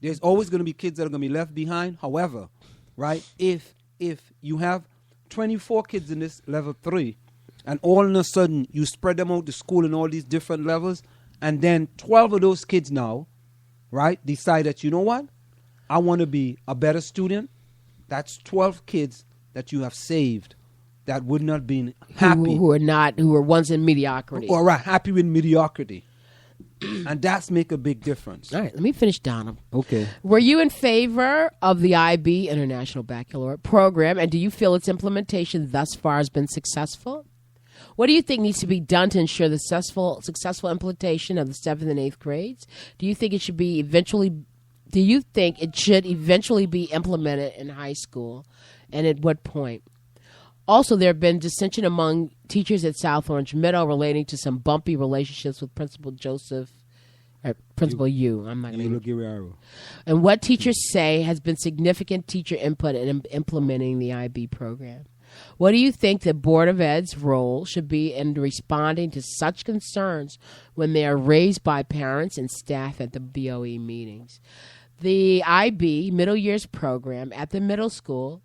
There's always going to be kids that are going to be left behind. However, right, if you have 24 kids in this level 3, and all of a sudden you spread them out to school in all these different levels, and then 12 of those kids now, right, decide that, you know what, I want to be a better student. That's 12 kids that you have saved that would not be happy. Who were once in mediocrity. Or right, happy with mediocrity. And that's make a big difference. All right, let me finish, Donna. Okay. Were you in favor of the IB International Baccalaureate program, and do you feel its implementation thus far has been successful? What do you think needs to be done to ensure the successful implementation of the 7th and 8th grades? Do you think it should eventually be implemented in high school, and at what point? Also, there have been dissension among teachers at South Orange Middle relating to some bumpy relationships with Principal Yu. I'm not going to. And what teachers say has been significant teacher input in implementing the IB program. What do you think the Board of Ed's role should be in responding to such concerns when they are raised by parents and staff at the BOE meetings? The IB Middle Years program at the middle school,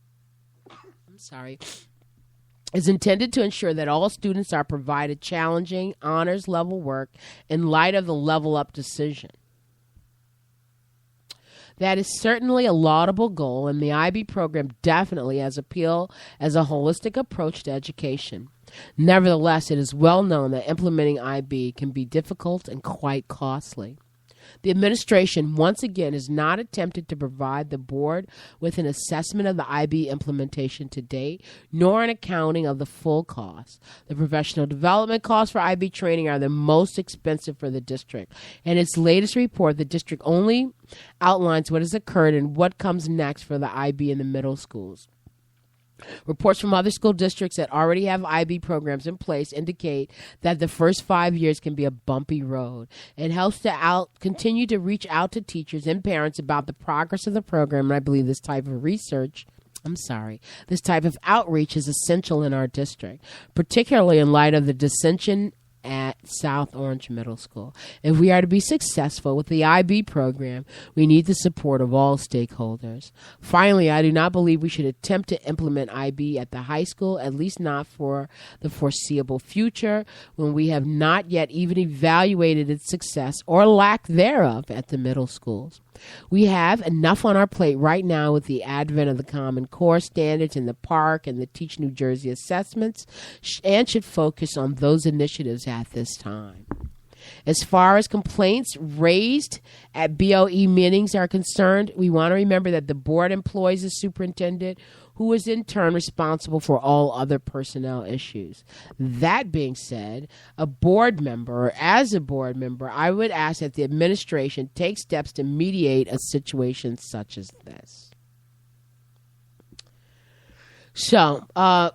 is intended to ensure that all students are provided challenging honors level work in light of the level up decision. That is certainly a laudable goal, and the IB program definitely has appeal as a holistic approach to education. Nevertheless, it is well known that implementing IB can be difficult and quite costly. The administration, once again, has not attempted to provide the board with an assessment of the IB implementation to date, nor an accounting of the full cost. The professional development costs for IB training are the most expensive for the district. In its latest report, the district only outlines what has occurred and what comes next for the IB in the middle schools. Reports from other school districts that already have IB programs in place indicate that the first 5 years can be a bumpy road. It helps to continue to reach out to teachers and parents about the progress of the program, and I believe this type of outreach is essential in our district, particularly in light of the dissension at South Orange Middle School. If we are to be successful with the IB program, we need the support of all stakeholders. Finally, I do not believe we should attempt to implement IB at the high school, at least not for the foreseeable future, when we have not yet even evaluated its success or lack thereof at the middle schools. We have enough on our plate right now with the advent of the Common Core standards in the park and the Teach New Jersey assessments, and should focus on those initiatives at this time. As far as complaints raised at BOE meetings are concerned, we want to remember that the board employs a superintendent who is in turn responsible for all other personnel issues. That being said, as a board member, I would ask that the administration take steps to mediate a situation such as this. So, I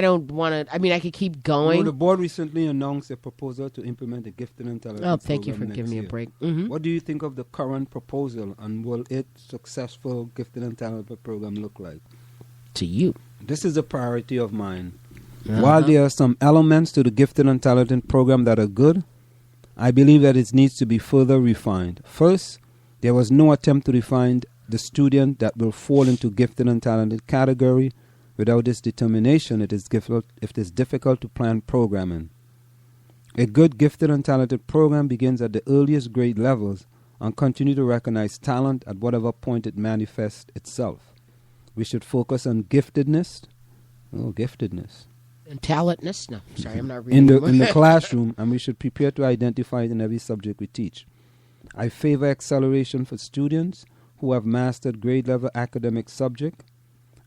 don't want to, I could keep going. The board recently announced a proposal to implement the Gifted and Talented program. Thank you for giving me a break. Mm-hmm. What do you think of the current proposal, and will its successful Gifted and Talented program look like? To you. This is a priority of mine. While there are some elements to the Gifted and Talented program that are good, I believe that it needs to be further refined. First, there was no attempt to define the student that will fall into Gifted and Talented category. Without this determination, it is difficult to plan programming. A good Gifted and Talented program begins at the earliest grade levels and continue to recognize talent at whatever point it manifests itself. We should focus on giftedness. And talentness? No, sorry, I'm not reading. In the classroom, and we should prepare to identify it in every subject we teach. I favor acceleration for students who have mastered grade-level academic subject,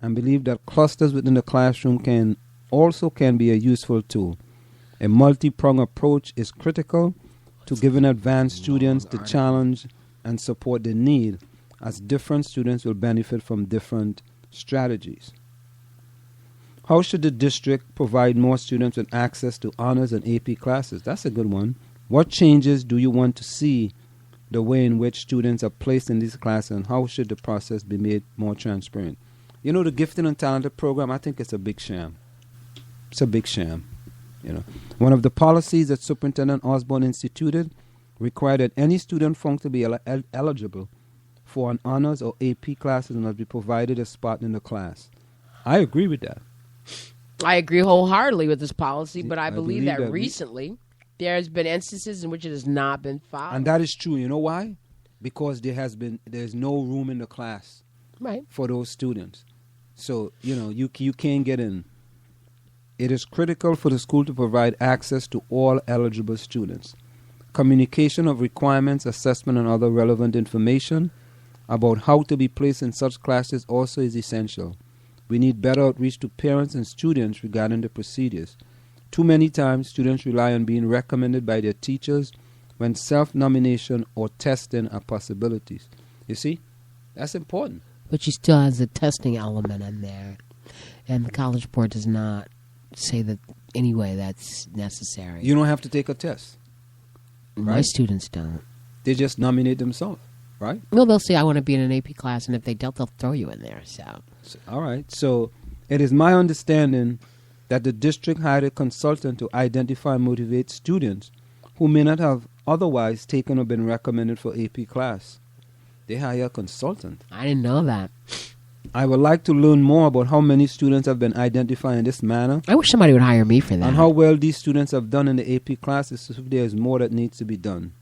and believe that clusters within the classroom can be a useful tool. A multi-pronged approach is critical to giving advanced students the challenge and support they need, as different students will benefit from different strategies. How should the district provide more students with access to honors and AP classes? That's a good one. What changes do you want to see the way in which students are placed in these classes, and how should the process be made more transparent? The Gifted and Talented program, I think it's a big sham. It's a big sham. One of the policies that Superintendent Osborne instituted require that any student found to be eligible for an honors or AP classes must be provided a spot in the class. I agree with that. I agree wholeheartedly with this policy, but I believe that that recently there's been instances in which it has not been followed. And that is true. You know why? Because there's no room in the class for those students. So, you can't get in. It is critical for the school to provide access to all eligible students. Communication of requirements, assessment, and other relevant information about how to be placed in such classes also is essential. We need better outreach to parents and students regarding the procedures. Too many times, students rely on being recommended by their teachers when self-nomination or testing are possibilities. You see? That's important. But she still has a testing element in there. And the College Board does not say that anyway that's necessary. You don't have to take a test. My right? students don't. They just nominate themselves, right? Well, they'll say, I want to be in an AP class, and if they don't, they'll throw you in there. So all right. So it is my understanding that the district hired a consultant to identify and motivate students who may not have otherwise taken or been recommended for AP class. They hire a consultant. I didn't know that. I would like to learn more about how many students have been identified in this manner. I wish somebody would hire me for that. And how well these students have done in the AP classes, if there is more that needs to be done.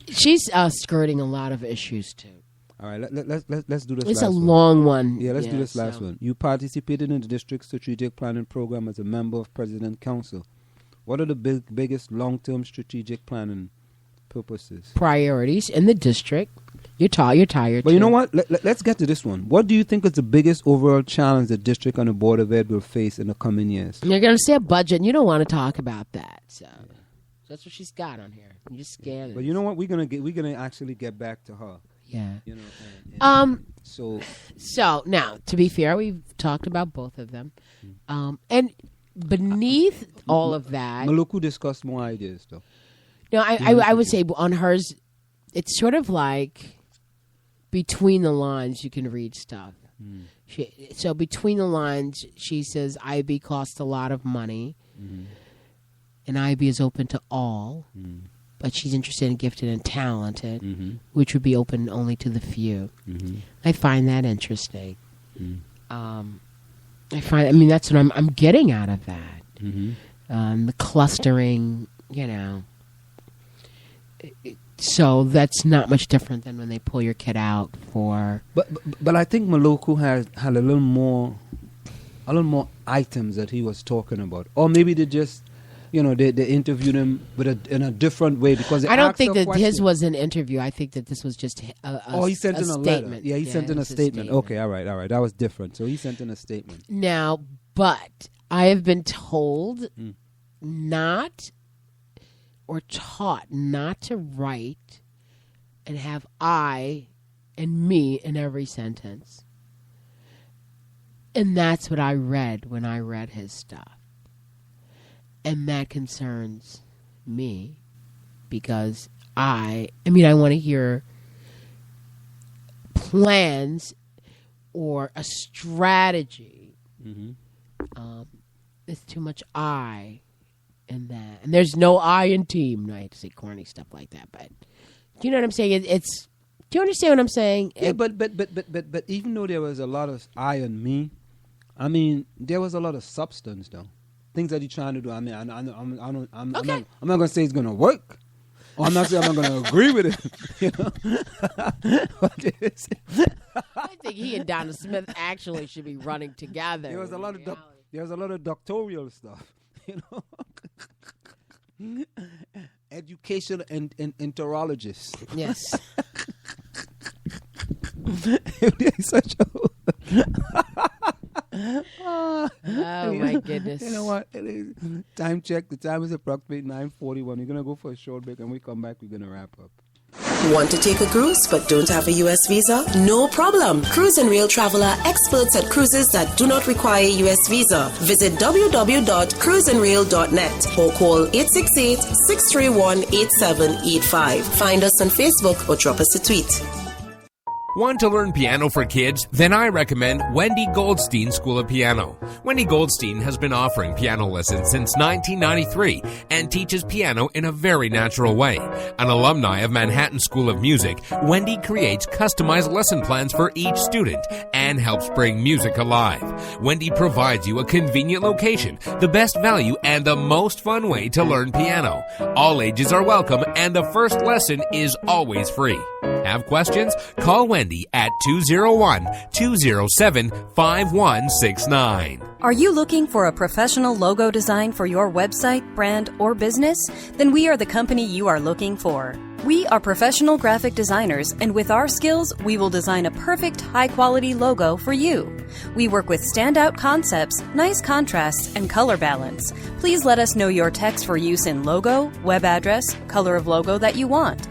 She's skirting a lot of issues, too. All right, let's do this last one. It's a long one. Yeah, let's do this last one. You participated in the district strategic planning program as a member of President Council. What are the biggest long-term strategic planning purposes? Priorities in the district. You're tired. But you know what? Let's get to this one. What do you think is the biggest overall challenge the district and the Board of Ed will face in the coming years? You're going to say a budget, and you don't want to talk about that. So that's what she's got on here. You just scan it. But you know what? We're gonna actually get back to her. Yeah. So now, to be fair, we've talked about both of them, and beneath all of that, Maluku discussed more ideas, though. No, I would say on hers, it's sort of like between the lines you can read stuff. So between the lines, she says IB costs a lot of money, and IB is open to all, but she's interested in gifted and talented, which would be open only to the few. I find that interesting. That's what I'm getting out of that. The clustering, So that's not much different than when they pull your kid out for. But I think Maluku had a little more items that he was talking about, or maybe they just, they interviewed him in a different way because I don't think that his was an interview. I think that this was just he sent in a statement. Letter. Yeah, he sent in a statement. Okay, all right, that was different. So he sent in a statement. Now, but I have been told not. Or taught not to write and have I and me in every sentence. And that's what I read when I read his stuff. And that concerns me because I want to hear plans or a strategy. It's too much I. And that, and there's no I in team. I hate to say corny stuff like that, but do you know what I'm saying? Do you understand what I'm saying? Yeah, but even though there was a lot of I and me, there was a lot of substance though. Things that you're trying to do. I'm not gonna say it's gonna work. Or I'm not saying I'm not gonna agree with it. I think he and Donna Smith actually should be running together. There was a lot of doctoral stuff. Education and enterologist. Yes. Such a oh my goodness. You know what? Time check. The time is approximately 9:41. We're gonna go for a short break, and when we come back, we're gonna wrap up. Want to take a cruise but don't have a U.S. visa? No problem. Cruise and Rail Traveler, experts at cruises that do not require U.S. visa. Visit www.cruiseandrail.net or call 868-631-8785. Find us on Facebook or drop us a tweet. Want to learn piano for kids? Then I recommend Wendy Goldstein School of Piano. Wendy Goldstein has been offering piano lessons since 1993 and teaches piano in a very natural way. An alumni of Manhattan School of Music, Wendy creates customized lesson plans for each student and helps bring music alive. Wendy provides you a convenient location, the best value, and the most fun way to learn piano. All ages are welcome, and the first lesson is always free. Have questions? Call Wendy at 201-207-5169. Are you looking for a professional logo design for your website, brand, or business? Then we are the company you are looking for. We are professional graphic designers, and with our skills, we will design a perfect, high-quality logo for you. We work with standout concepts, nice contrasts, and color balance. Please let us know your text for use in logo, web address, color of logo that you want.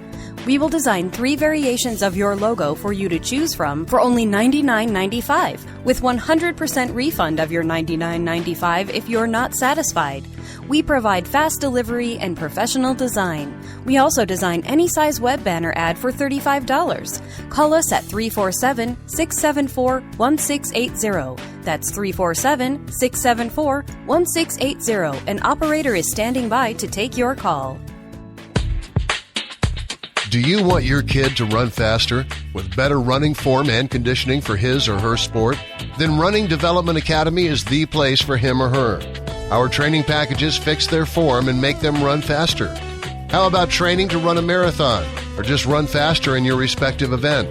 We will design 3 variations of your logo for you to choose from for only $99.95, with 100% refund of your $99.95 if you're not satisfied. We provide fast delivery and professional design. We also design any size web banner ad for $35. Call us at 347-674-1680. That's 347-674-1680. An operator is standing by to take your call. Do you want your kid to run faster with better running form and conditioning for his or her sport? Then Running Development Academy is the place for him or her. Our training packages fix their form and make them run faster. How about training to run a marathon or just run faster in your respective event?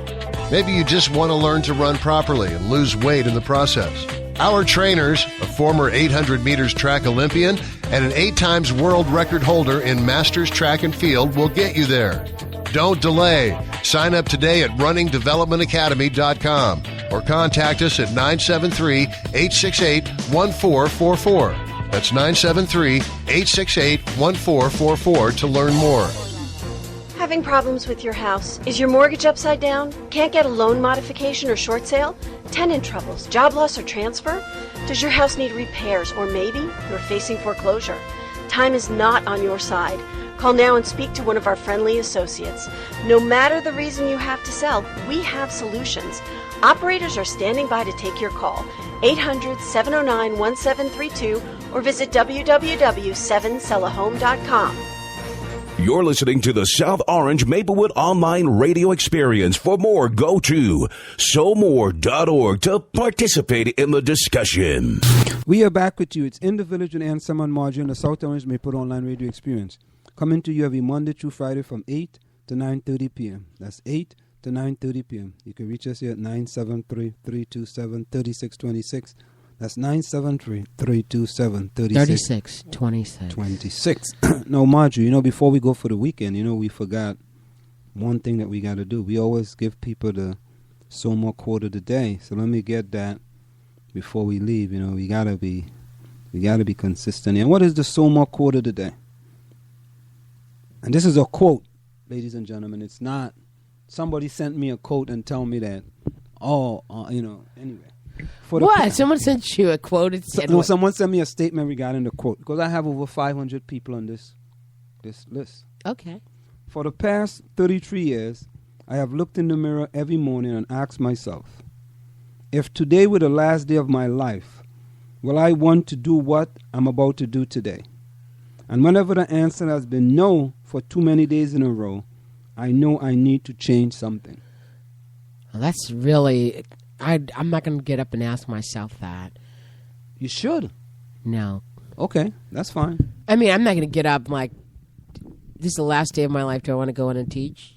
Maybe you just want to learn to run properly and lose weight in the process. Our trainers, a former 800 meters track Olympian and an 8 times world record holder in Masters Track and Field, will get you there. Don't delay. Sign up today at runningdevelopmentacademy.com or contact us at 973-868-1444. That's 973-868-1444 to learn more. Having problems with your house? Is your mortgage upside down? Can't get a loan modification or short sale? Tenant troubles, job loss or transfer? Does your house need repairs, or maybe you're facing foreclosure? Time is not on your side. Call now and speak to one of our friendly associates. No matter the reason you have to sell, we have solutions. Operators are standing by to take your call. 800-709-1732 or visit www.7sellahome.com. You're listening to the South Orange Maplewood Online Radio Experience. For more, go to SoMore.org to participate in the discussion. We are back with you. It's in the Village with Anselm Marjorie on the South Orange Maplewood Online Radio Experience. Coming to you every Monday through Friday from 8 to 9:30 p.m. That's 8 to 9:30 p.m. You can reach us here at 973-327-3626. That's 973-327-3626. No, Marjorie, before we go for the weekend, we forgot one thing that we got to do. We always give people the SoMore quote of the day. So let me get that before we leave. We got to be consistent. And what is the SoMore quote of the day? And this is a quote, ladies and gentlemen. It's not somebody sent me a quote and tell me that, anyway. What? Someone sent you a quote? Someone sent me a statement regarding the quote, because I have over 500 people on this list. Okay. For the past 33 years, I have looked in the mirror every morning and asked myself, if today were the last day of my life, will I want to do what I'm about to do today? And whenever the answer has been no for too many days in a row, I know I need to change something. Well, that's really... I'm not going to get up and ask myself that. You should. No. Okay, that's fine. I mean, I'm not going to get up like, this is the last day of my life. Do I want to go in and teach?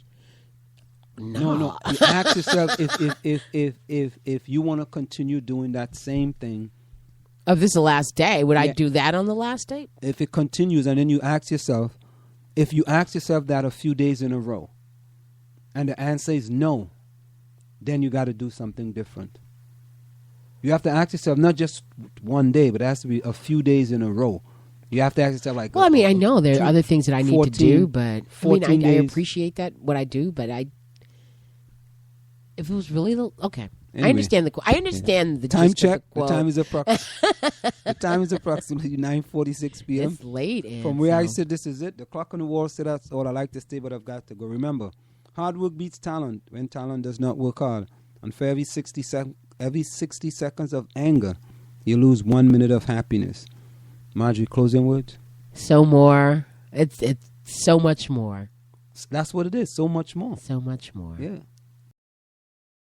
No. You ask yourself if you want to continue doing that same thing. Of this is the last day. Would I do that on the last day? If it continues, and then you ask yourself, if you ask yourself that a few days in a row, and the answer is no, then you got to do something different. You have to ask yourself not just one day, but it has to be a few days in a row. You have to ask yourself like... Well, I know there are other things that I need to do, but I appreciate that, what I do, but if it was really okay. Anyway, I understand the time check. The time is approximately 9:46 p.m. It's late. From where I said this is it. The clock on the wall said that's all I like to stay, but I've got to go. Remember, Hard work beats talent when talent does not work hard. And for every 60 seconds of anger, you lose 1 minute of happiness. Marjorie, closing words? So more. It's so much more. That's what it is. So much more. So much more. Yeah.